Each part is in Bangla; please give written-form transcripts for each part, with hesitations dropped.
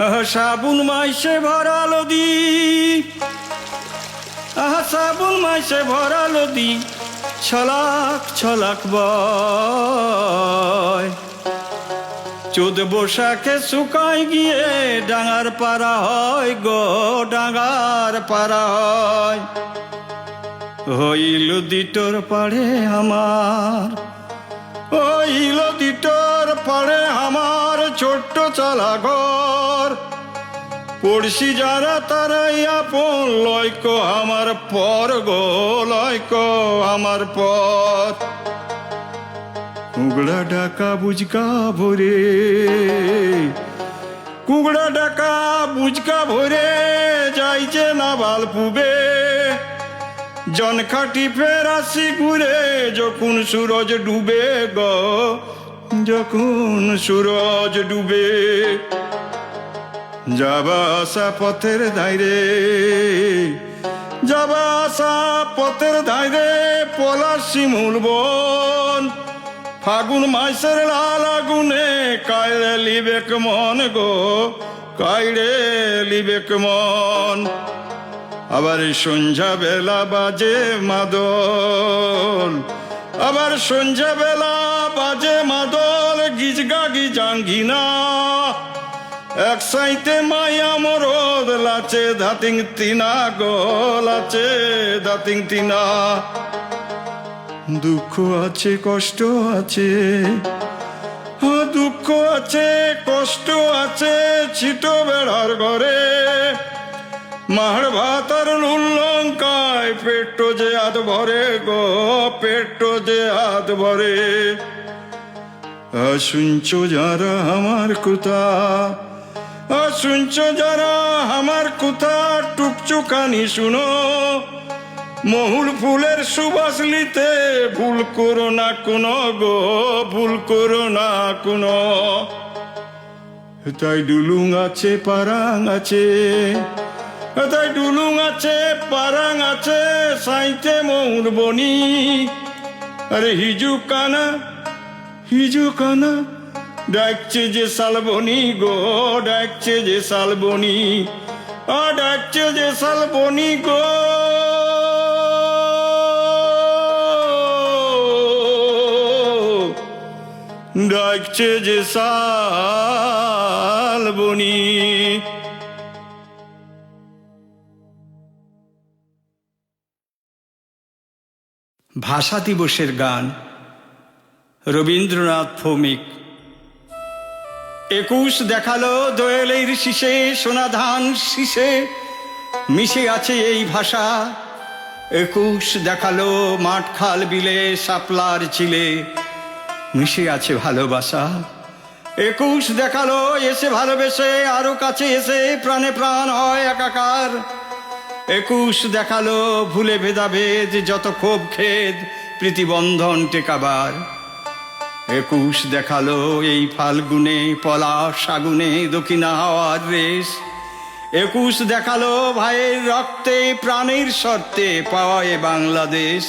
শ্রাবণ মাসে ভরা নদী, শ্রাবণ মাসে ভরা নদী ছলাক ছলাক বয়। চোদ বৈশাখে শুকায় গিয়ে ডাঙার পাড়া হয় গো, ডাঙার পাড়া হয়। হইল দিটোর পাড়ে আমার, হইল দিটোর পাড়ে আমার ছোট্ট চালা ঘর। পড়শি যারা তারাই আপন, লয়ক আমার পর গো, লয়ক আমার পর। কুগড়া ডাকা বুঝকা ভরে, কুগড়া ডাকা বুঝকা ভরে যাইছে না বাল পুবে। জনখাটি ফের আসি ঘুরে যখন সূরজ ডুবে গো, যখন সূরজ ডুবে। যাবা আসা পথের ধাইরে, যাবা আসা পথের ধাইরে পলাশ শিমুল বন। ফাগুন মাসের লাল আগুনে কায়রে লিবেক মন গো, কায়রে লিবেক মন। আবার সন্ধ্যা বেলা বাজে মাদল, আবার সন্ধ্যা বেলা বাজে মাদল। গিজগা গিজাঙ্গিনা এক সাইতে মায়া মরদ লাচে ধাতিং তিনা গো, লাচে ধাতিং তিনা। দুঃখ আছে কষ্ট আছে, দুঃখ আছে কষ্ট আছে ছিট বেড়ার ঘরে। মার ভাতার লঙ্কায় পেট যে আধ ভরে গো, পেট যে আধ ভরে। শুনছো যারা আমার কথা, শুনছো যারা আমার কথা, টুকচুকানি শুনো। মহুল ফুলের সুবাস লিতে ভুল করো না কোনো গো, ভুল করো না কোনো। তাই ডুলুং আছে পারাং আছে, তাই ডুলুং আছে পারাং আছে সাইতে মহুর বনি। আরে হিজু কানা, হিজু কানা ডাকছে যে শালবনি গো, ডাকছে যে শালবনি, ডাকছে যে শালবনি গো। ডাকছে যে শালবনি। ভাষা দিবসের গান, রবীন্দ্রনাথ ভৌমিক। 21 দেখালো দোয়েলের শীষে, সোনা ধান শীষে মিশে আছে এই ভাষা। 21 দেখালো মাঠ খাল বিলে, শাপলার চিলে মিশে আছে ভালোবাসা। 21 দেখালো এসে ভালোবেসে আরো কাছে এসে প্রাণে প্রাণ হয় একাকার। 21 দেখালো ভুলে ভেদাভেদ যত ক্ষোভ খেদ প্রীতিবন্ধন টেকাবার। 21 দেখালো এই ফাল্গুনে পলাশ আগুনে দক্ষিণা হাওয়ার রেশ। 21 দেখালো ভাইয়ের রক্তে প্রাণের শর্তে পাওয়া এ বাংলাদেশ।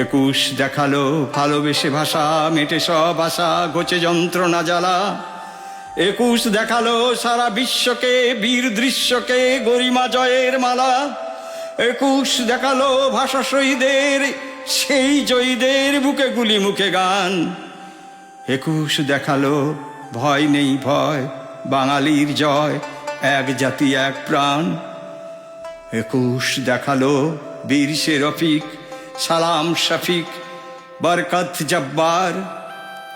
21 দেখালো ভালোবেসে ভাষা মেটে সব আশা, ঘোচে যন্ত্রণা জ্বালা। 21 দেখালো সারা বিশ্বকে বীর দৃশ্যকে গরিমা জয়ের মালা। 21 দেখালো ভাষা শহীদের সেই জয়ীদের বুকে গুলি মুখে গান। 21 দেখালো ভয় নেই ভয় বাঙালির জয়, এক জাতি এক প্রাণ। 21 দেখালো বীর সে রফিক, সালাম শফিক, বরকত জব্বার।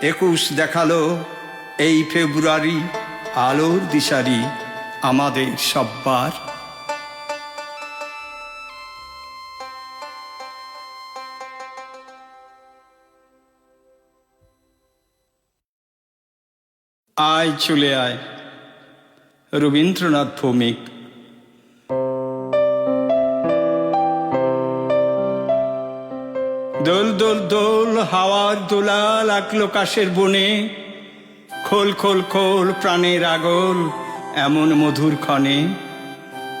21 দেখালো এই ফেব্রুয়ারি আলোর দিশারি আমাদের সব্বার। আয় চলে আয়, রবীন্দ্রনাথ ভৌমিক। দোল দোল দোল হাওয়ার দোলা লাগলো কাশের বনে, খোল খোল খোল প্রাণের আগল এমন মধুর ক্ষণে।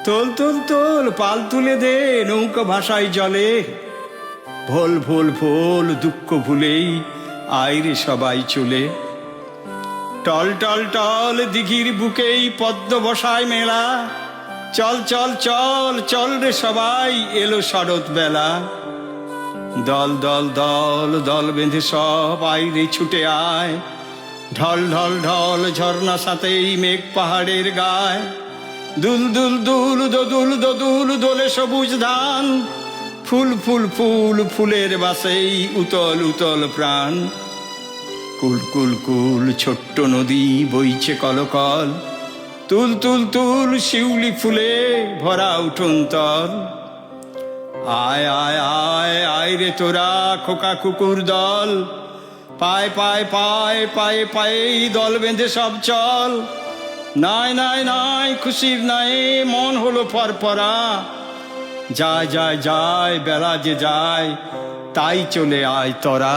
তোল তোল তোল পাল তুলে দে নৌকা ভাষায় জলে, ভোল ভোল ভোল দুঃখ ভুলেই আইরে সবাই চলে। টল টল টল দিঘির বুকেই পদ্ম বসায় মেলা, চল চল চল চল রে সবাই এলো শরৎ বেলা। দল দল দল দল বেঁধে সব আয় রে ছুটে আয়, ঢল ঢল ঢল ঝর্ণা সাথেই মেঘ পাহাড়ের গায়। দুল দুল দুল দোদুল দোদুল দোলে সবুজ ধান, ফুল ফুল ফুল ফুলের বাসেই উতল উতল প্রাণ। কুল কুল কুল ছোট্ট নদী বইছে কলকল, তুল তুল তুল শিউলি ফুলে ভরা উঠোন তল। আয় আয় আয় আয় রে তোরা খোকা কুকুর দল, পায় পায় পায় পায়ে পায়ে দল বেঁধে সব চল। নাই নাই নাই খুশির নাই মন হলো পরপরা, যায় যায় যায় বেলা যে যায় তাই চলে আয় তোরা।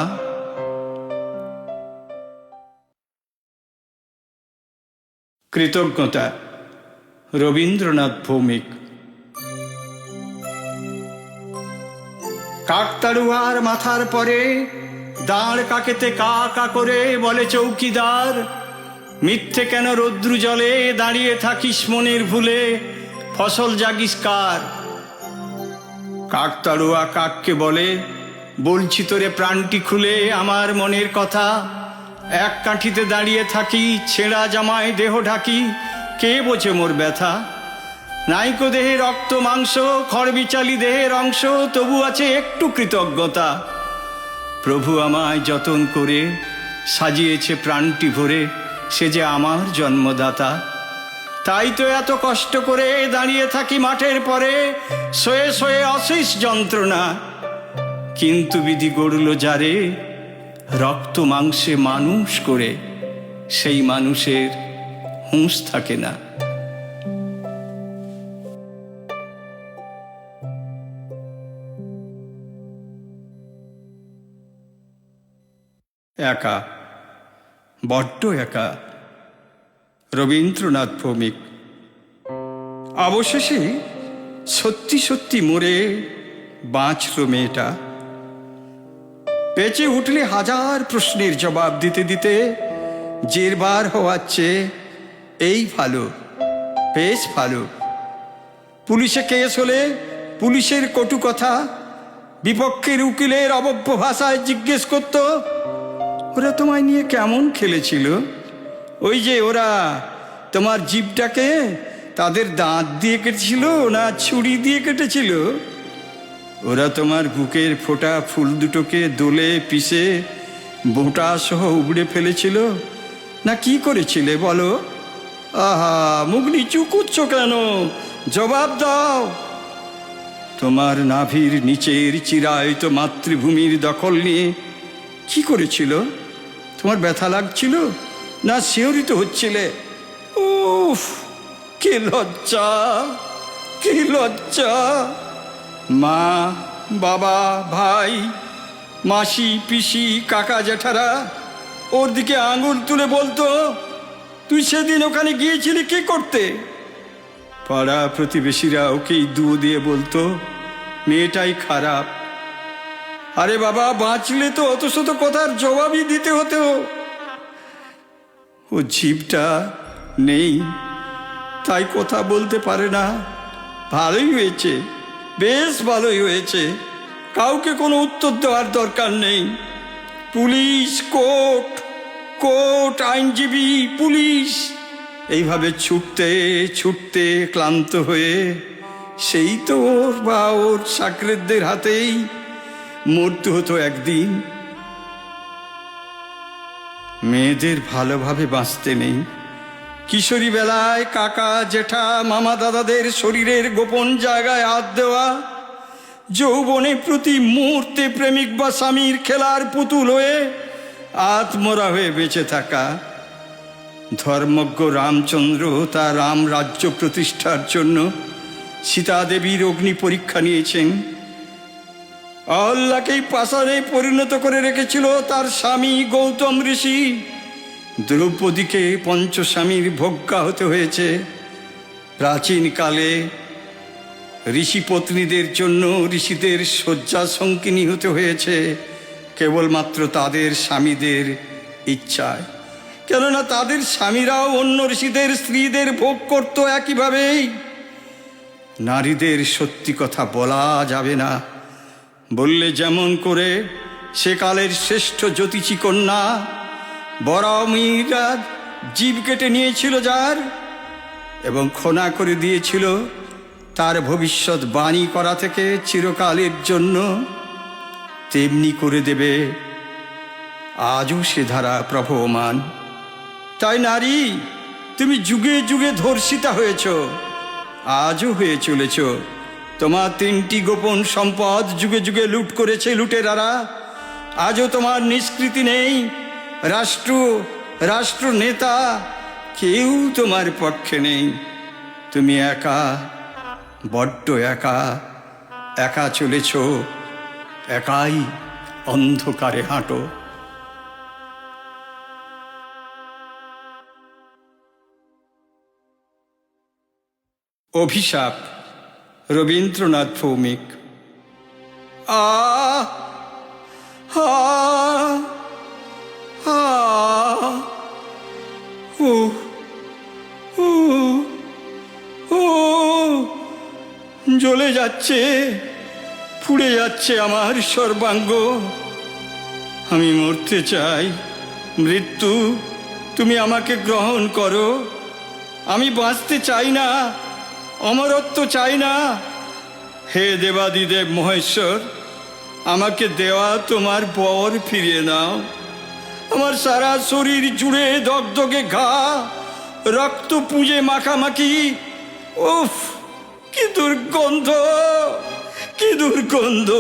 কৃতজ্ঞতা, রবীন্দ্রনাথ ভৌমিক। কাকতাড়ুয়ার মাথার পরে দাঁড় কাকেতে কা কা করে বলে চৌকিদার, মিথ্যে কেন রৌদ্রু জলে দাঁড়িয়ে থাকিস মনের ভুলে, ফসল জাগিস কার। কাকতাড়ুয়া কাককে বলে, বলছি তোরে প্রাণটি খুলে আমার মনের কথা, এক কাঠিতে দাঁড়িয়ে থাকি ছেঁড়া জামায় দেহ ঢাকি, কে বোঝে মোর ব্যথা। নাইকো দেহে রক্ত মাংস খড়বিচালি দেহের অংশ, তবু আছে একটু কৃতজ্ঞতা। প্রভু আমায় যতন করে সাজিয়েছে প্রাণটি ভরে, সে যে আমার জন্মদাতা। তাই তো এত কষ্ট করে দাঁড়িয়ে থাকি মাঠের পরে, শোয়ে শোয়ে অশেষ যন্ত্রণা। কিন্তু বিধি গড়ল যারে রক্ত মাংসে মানুষ করে, সেই মানুষের হুঁশ থাকে না। একা, বড্ড একা। রবীন্দ্রনাথ ভৌমিক। অবশেষে সত্যি সত্যি মরে বাঁচল মেয়েটা। বেঁচে উঠলে হাজার প্রশ্নের জবাব দিতে দিতে জেরবার হওয়াচ্ছে এই ভালো, বেশ ভালো। পুলিশে কেস হলে পুলিশের কটু কথা, বিপক্ষের উকিলের অবব্য ভাষায় জিজ্ঞেস করত, ওরা তোমায় নিয়ে কেমন খেলেছিল? ওই যে ওরা তোমার জিভটাকে তাদের দাঁত দিয়ে কেটেছিল না ছুরি দিয়ে কেটেছিল? ওরা তোমার বুকের ফোঁটা ফুল দুটোকে দোলে পিষে বোঁটা সহ উবড়ে ফেলেছিল না কি করেছিলে বলো? আহা, মুখ নিচু করছো কেন? জবাব দাও। তোমার নাভির নিচের চিরায়ত মাতৃভূমির দখল নিয়ে কি করেছিল? তোমার ব্যথা লাগছিল না শিহরিত হচ্ছিলে? উফ, কি লজ্জা, কি লজ্জা। মা, বাবা, ভাই, মাসি, পিসি, কাকা জ্যাঠারা ওর দিকে আঙুল তুলে বলতো, তুই সেদিন ওখানে গিয়েছিলি কি করতে? পাড়া প্রতিবেশীরা ওকেই দুয়ো দিয়ে বলতো, মেয়েটাই খারাপ। আরে বাবা, বাঁচলে তো অত শত কথার জবাবই দিতে হতো। ও জিভটা নেই, তাই কথা বলতে পারে না। ভালোই হয়েছে, বেশ ভালোই হয়েছে। কাউকে কোনো উত্তর দেওয়ার দরকার নেই। পুলিশ, কোর্ট, কোর্ট, আইনজীবী, পুলিশ, এইভাবে ছুটতে ছুটতে ক্লান্ত হয়ে সেই তো ওর বা ওর সাকরেদদের হাতেই মরতে হতো একদিন। মেয়েদের ভালোভাবে বাঁচতে নেই। কিশোরী বেলায় কাকা জেঠা মামা দাদাদের শরীরের গোপন জায়গায় হাত দেওয়া, যৌবনে প্রতি মুহূর্তে প্রেমিক বা স্বামীর খেলার পুতুল হয়ে আত্মরা হয়ে বেঁচে থাকা। ধর্মজ্ঞ রামচন্দ্র তার রাম রাজ্য প্রতিষ্ঠার জন্য সীতা দেবীর অগ্নি পরীক্ষা নিয়েছেন। অহল্যাকেই পাষাণে পরিণত করে রেখেছিল তার স্বামী গৌতম ঋষি। দ্রৌপদীকে পঞ্চস্বামীর ভোগ্যা হতে হয়েছে। প্রাচীনকালে ঋষি পত্নীদের জন্য ঋষিদের শয্যা সঙ্গিনী হতে হয়েছে কেবলমাত্র তাদের স্বামীদের ইচ্ছায়। কেননা তাদের স্বামীরাও অন্য ঋষিদের স্ত্রীদের ভোগ করত একইভাবেই। নারীদের সত্যি কথা বলা যাবে না, বললে যেমন করে সেকালের শ্রেষ্ঠ জ্যোতিষী কন্যা বরামিরা জীব কেটে নিয়েছিল যার, এবং খোনা করে দিয়েছিল তার ভবিষ্যৎ বাণী করা থেকে চিরকালের জন্য, তেমনি করে দেবে আজও সে ধারা প্রবহমান। তাই নারী, তুমি যুগে যুগে ধর্ষিতা হয়েছ, আজও হয়ে চলেছ। তোমার 3টি গোপন সম্পদ যুগে যুগে লুট করেছে লুটেরারা। আজও তোমার নিষ্কৃতি নেই। রাষ্ট্র নেতা কেউ তোমার পক্ষে নেই। তুমি একা, বড্ড একা, একা চলেছ, একাই অন্ধকারে হাঁটো। অভিশাপ, রবীন্দ্রনাথ ভৌমিক। আ আ আ ও ও ও জ্বলে যাচ্ছে, পুড়ে যাচ্ছে আমার সর্বাঙ্গ। আমি মরতে চাই। মৃত্যু, তুমি আমাকে গ্রহণ করো। আমি বাঁচতে চাই না, অমরত্ব চাই না। হে দেবাদিদেব মহেশ্বর, আমাকে দেওয়া তোমার বর ফিরিয়ে নাও। আমার সারা শরীর জুড়ে দগদগে ঘা, রক্ত পুঁজে মাখামাখি। উফ, কি দুর্গন্ধ, কি দুর্গন্ধ!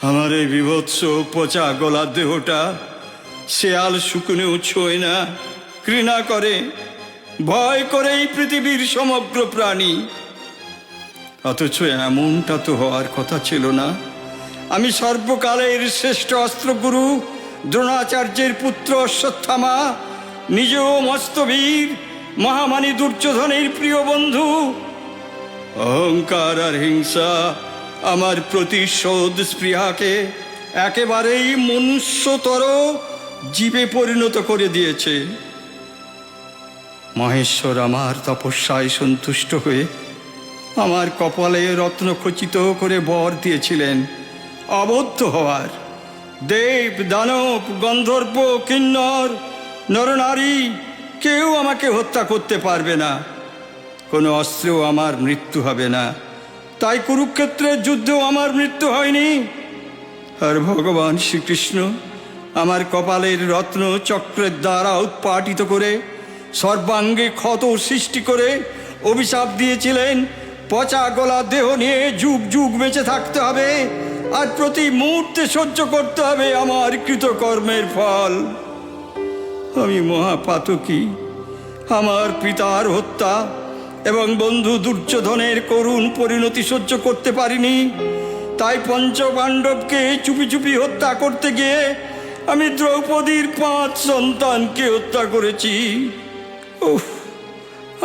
আমার এই বিভৎস পচা গলা দেহটা শেয়াল শুকুনেও ছোঁয় না, ঘৃণা করে, ভয় করে এই পৃথিবীর সমগ্র প্রাণী। অথচ এমনটা তো হওয়ার কথা ছিল না। আমি সর্বকালের শ্রেষ্ঠ অস্ত্রগুরু দ্রোণাচার্যের পুত্র অশ্বত্থামা, নিজেও মস্তবীর, মহামানী দুর্যোধনের প্রিয় বন্ধু। অহংকার আর হিংসা আমার প্রতিশোধ স্পৃহাকে একেবারেই মনুষ্যতর জীবে পরিণত করে দিয়েছে। মহেশ্বর আমার তপস্যায় সন্তুষ্ট হয়ে আমার কপালে রত্নখচিত করে বর দিয়েছিলেন অবদ্ধ হওয়ার। দেব, দানব, গন্ধর্ব, কিন্নর, নরনারী কেউ আমাকে হত্যা করতে পারবে না, কোনো অস্ত্রেও আমার মৃত্যু হবে না। তাই কুরুক্ষেত্রের যুদ্ধেও আমার মৃত্যু হয়নি। আর ভগবান শ্রীকৃষ্ণ আমার কপালের রত্ন চক্রের দ্বারা উৎপাটিত করে সর্বাঙ্গে ক্ষত সৃষ্টি করে অভিশাপ দিয়েছিলেন, পচা গলা দেহ নিয়ে যুগ যুগ বেঁচে থাকতে হবে, আর প্রতি মুহূর্তে সহ্য করতে হবে আমার কৃতকর্মের ফল। আমি মহাপাতকী। আমার পিতার হত্যা এবং বন্ধু দুর্যোধনের করুণ পরিণতি সহ্য করতে পারিনি। তাই পঞ্চপাণ্ডবকে চুপি চুপি হত্যা করতে গিয়ে আমি দ্রৌপদীর 5 সন্তানকে হত্যা করেছি। উফ,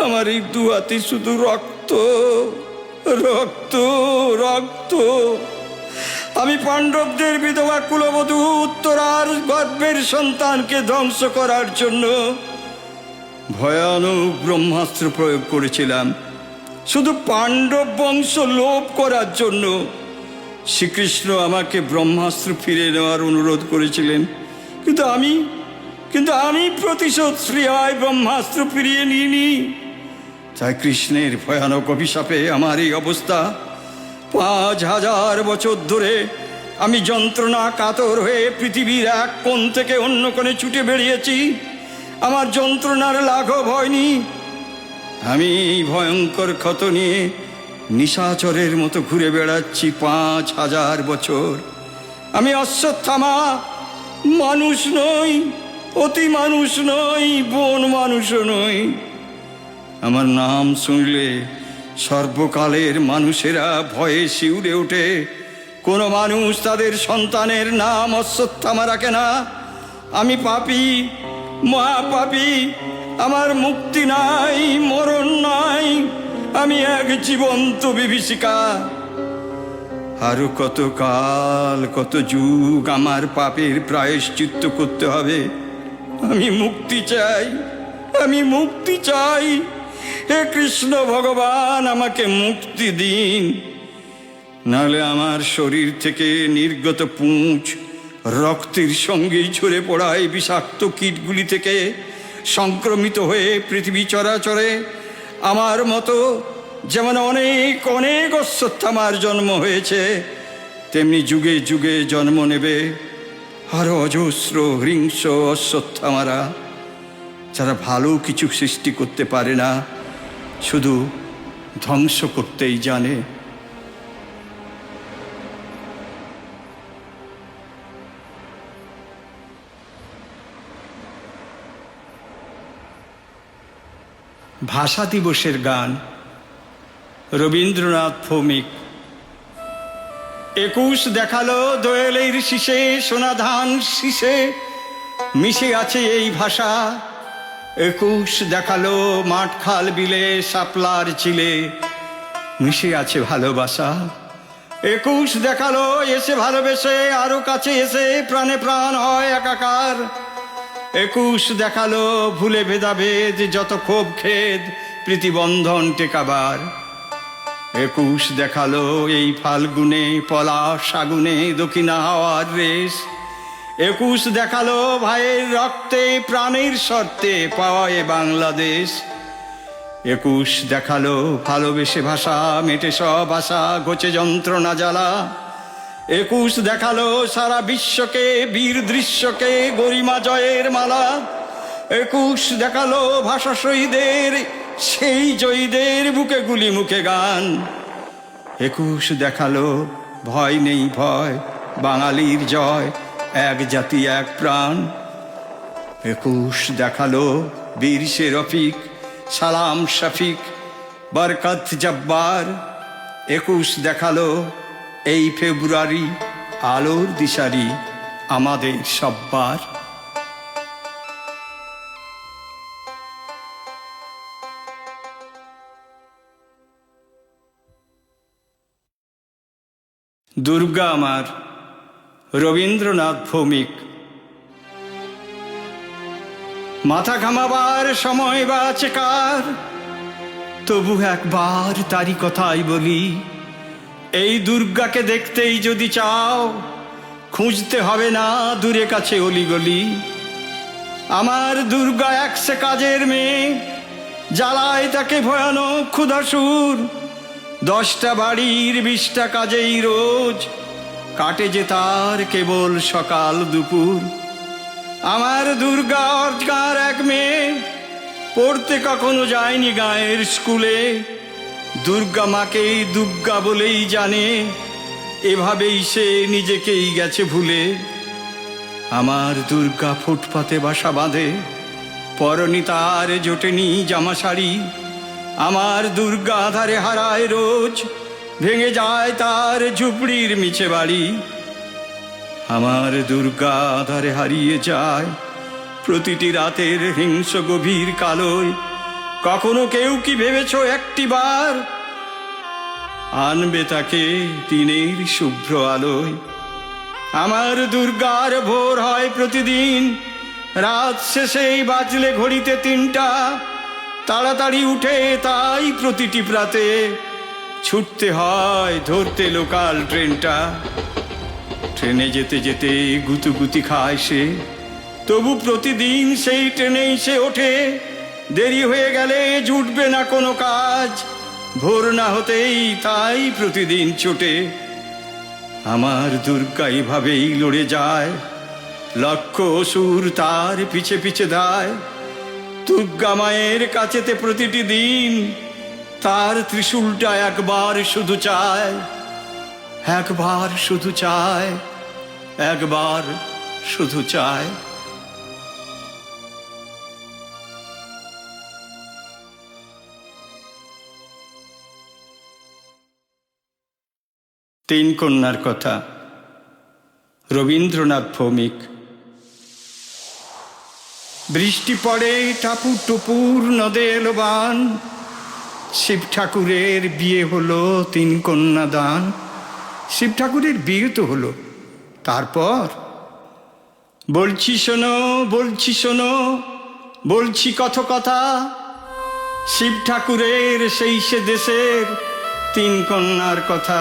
আমার এই 2 হাতে শুধু রক্ত, রক্ত, রক্ত। আমি পাণ্ডবদের বিধবা কুলবধূ উত্তরার গর্ভের সন্তানকে ধ্বংস করার জন্য ভয়ানক ব্রহ্মাস্ত্র প্রয়োগ করেছিলাম, শুধু পাণ্ডব বংশ লোপ করার জন্য। শ্রীকৃষ্ণ আমাকে ব্রহ্মাস্ত্র ফিরে নেওয়ার অনুরোধ করেছিলেন, কিন্তু আমি প্রতিশোধ স্পৃহায় ব্রহ্মাস্ত্র ফিরিয়ে নিইনি। তাই কৃষ্ণের ভয়ানক অভিশাপে আমার এই অবস্থা। 5000 বছর ধরে আমি যন্ত্রণা কাতর হয়ে পৃথিবীর এক কোণ থেকে অন্য কোণে ছুটে বেরিয়েছি। আমার যন্ত্রণার লাঘব হয়নি। আমি এই ভয়ঙ্কর ক্ষত নিয়ে নিশাচরের মতো ঘুরে বেড়াচ্ছি 5000 বছর। আমি অশ্বত্থামা, মানুষ নই, অতি মানুষ নই, বন মানুষও নই। আমার নাম শুনলে সর্বকালের মানুষেরা ভয়ে শিউরে ওঠে। কোনো মানুষ তাদের সন্তানের নাম অশ্বত্থামা রাখে না। আমি পাপী, মহাপাপী। আমার মুক্তি নাই, মরণ নাই। আমি এক জীবন্ত বিভীষিকা। আরো কত কাল, কত যুগ আমার পাপের প্রায়শ্চিত্ত করতে হবে। আমি মুক্তি চাই, আমি মুক্তি চাই। হে কৃষ্ণ ভগবান, আমাকে মুক্তি দিন, নাহলে আমার শরীর থেকে নির্গত পুঁজ রক্তের সঙ্গেই ঝরে পড়ায় বিষাক্ত কীটগুলি থেকে সংক্রমিত হয়ে পৃথিবী চরাচরে আমার মতো যেমন অনেক অনেক অশ্বত্থামার জন্ম হয়েছে, তেমনি যুগে যুগে জন্ম নেবে আরো অজস্র হিংস্র অশ্বত্থামারা, যারা ভালো কিছু সৃষ্টি করতে পারে না, শুধু ধ্বংস করতেই জানে। ভাষা দিবসের গান, রবীন্দ্রনাথ ভৌমিক। 21 দেখালো দোয়েলের শীষে, সোনা ধান শীষে মিশে আছে এই ভাষা। 21 দেখালো মাঠ খাল বিলে, শাপলার চিলে মিশে আছে ভালোবাসা। 21 দেখালো এসে ভালোবেসে আরো কাছে এসে প্রাণে প্রাণ হয় একাকার। 21 দেখালো ভুলে ভেদাভেদ যত ক্ষোভ খেদ প্রীতিবন্ধন টেকাবার। 21 দেখালো এই ফাল্গুনে পলাশ আগুনে দক্ষিণা হাওয়ার রেশ। 21 দেখালো ভাইয়ের রক্তে প্রাণের শর্তে পাওয়া এ বাংলাদেশ। 21 দেখালো ভালোবেসে ভাষা মেটে সব আশা, ঘোচে যন্ত্রণা জ্বালা। 21 দেখালো সারা বিশ্বকে বীর দৃশ্যকে গরিমা জয়ের মালা। 21 দেখালো ভাষা শহীদের সেই জয়ীদের বুকে গুলি মুখে গান। 21 দেখালো ভয় নেই ভয়, বাঙালির জয়, এক জাতি এক প্রাণ। 21 দেখালো বীর সে রফিক, সালাম শফিক, বরকত জব্বার। 21 দেখালো এই ফেব্রুয়ারি আলোর দিশারি আমাদের সব্বার। দুর্গা আমার, রবীন্দ্রনাথ ভৌমিক। মাথা ঘামাবার সময় বাঁচে কার, তবু একবার তারি কথাই বলি। এই দুর্গাকে দেখতেই যদি চাও, খুঁজতে হবে না দূরে কাছে অলিগলি। আমার দুর্গা একসে কাজের মেয়ে, জ্বালায় তাকে ভয়ানক ক্ষুধাসুর। 10টা বাড়ির 20টা কাজেই রোজ কাটে যে তার কেবল সকাল দুপুর। আমার দুর্গা অর্জগার এক মেয়ে, পড়তে কখনো যায়নি গাঁয়ের স্কুলে। দুর্গা মাকেই দুর্গা বলেই জানে, এভাবেই সে নিজেকেই গেছে ভুলে। আমার দুর্গা ফুটপাতে বাসা বাঁধে, পরনি তার জোটেনি জামা শাড়ি। আমার দুর্গা আধারে হারায় রোজ, ভেঙে যায় তার ঝুপড়ির মিছে বাড়ি। আমার দুর্গা আধারে হারিয়ে যায় প্রতিটি রাতের হিংস্র গভীর কালোয়। কখনো কেউ কি ভেবেছ একটিবার, আনবে তাকে দিনের শুভ্র আলোয়? আমার দুর্গার ভোর হয় প্রতিদিন, রাত শেষেই বাজলে ঘড়িতে 3টা। তাড়াতাড়ি উঠে তাই প্রতিটি প্রাতে ছুটতে হয় ধরতে লোকাল ট্রেনটা। ট্রেনে যেতে যেতে গুতুগুতি খায় সে, তবু প্রতিদিন সেই ট্রেনেই সে ওঠে। দেরি হয়ে গেলে জুটবে না কোনো কাজ, ভোর না হতেই তাই প্রতিদিন ছোটে। আমার দুর্গা এভাবেই লড়ে যায়, লক্ষ অসুর তার পিছে পিছে ধায়। দুর্গা মায়ের কাছেতে প্রতিটি দিন তার ত্রিশূলটা একবার শুধু চায়, একবার শুধু চায়, একবার শুধু চায়। তিন কন্যার কথা, রবীন্দ্রনাথ ভৌমিক। বৃষ্টি পড়ে টাপুর টুপুর নদে এলো বান, শিব ঠাকুরের বিয়ে হলো 3 কন্যা দান। শিব ঠাকুরের বিয়ে তো হলো, তারপর বলছি শোনো, বলছি শোনো, বলছি কত কথা, শিব ঠাকুরের সেই সে দেশের তিন কন্যার কথা।